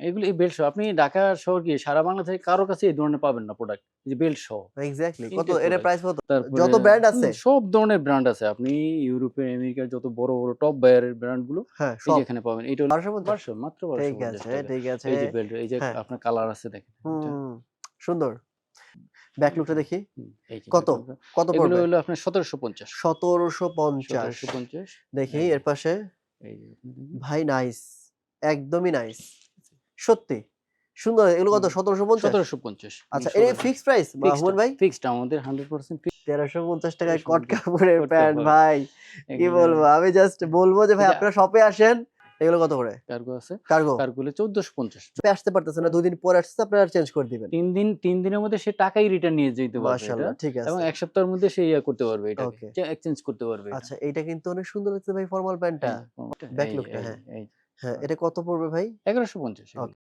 এগুলো এই বেল্ট সহ আপনি ঢাকা শহর কি সারা বাংলাদেশে কারো কাছে এই ধরনের পাবেন না প্রোডাক্ট। এই যে বেল্ট সহ। এক্সাক্টলি। কত প্রিন্টেড এর প্রোডাক্ট। প্রাইস কত? তারপরে যত ব্র্যান্ড আছে? সব ধরনের ব্র্যান্ড আছে। আপনি ইউরোপে, আমেরিকার যত বড়, বড় টপ বায়ারের ব্র্যান্ড গুলো হ্যাঁ, এই যে সব। এখানে পাবেন। এটা হলো ১২৫০? ১২০০ মাত্র ঠিক ১২৫০ আছে, টাকা। ঠিক আছে। এই যে বেল্ট, এই যে হ্যাঁ। আপনার কালার আছে দেখেন। এটা হুম, সুন্দর। ব্যাক লুকটা দেখি। এই যে কত? ব্যাকগ্রাউন্ডটা। কত এগুলো পড়বে? হলো আপনার ১৭৫০ ১৭৫০ ১৭৫০ দেখি এই যে এর পাশে। এই যে আপনি দেখুন। ভাই নাইস। একদমই নাইস। সত্যি। সুন্দর। এগুলো কত? ১৭৫০? ১৭৫০ আচ্ছা, এর ফিক্সড প্রাইস ফিক্সড হুমান ভাই? ফিক্সড আমাদের 100% ফিক্সড। ১৩৫০ টাকায় ১৩৫০ কট কাপড়ের করতে প্যান্ট হয়। ভাই। কি এগুলো বলবো? আমি জাস্ট বলবো যে এই ভাই যে আপনারা শপে আসেন। এগুলো কত করে? কার্গো আছে। কার্গো? কার্গো ১৪৫০ শপে আসতে পারতেছে না। ২ দিন পরে আসতেছে আপনারা চেঞ্জ করে দিবেন। ৩ দিনের মধ্যে সে টাকাই রিটার্ন নিয়ে যেতে পারবে এটা। মাশাআল্লাহ, ঠিক এবং আছে। ১ সপ্তাহের মধ্যে সে ইয়ে করতে পারবে এটাকে। ওকে। এক্সচেঞ্জ করতে পারবে এটা। আচ্ছা, এইটা কিন্তু অনেক সুন্দর লাগছে ভাই ফরমাল প্যান্টটা। এই যে ব্যাক এই যে লুকটা এই যে হ্যাঁ। এই যে হ্যাঁ, এটা কত পড়বে ভাই? ১১৫০ ওকে। এগুলো।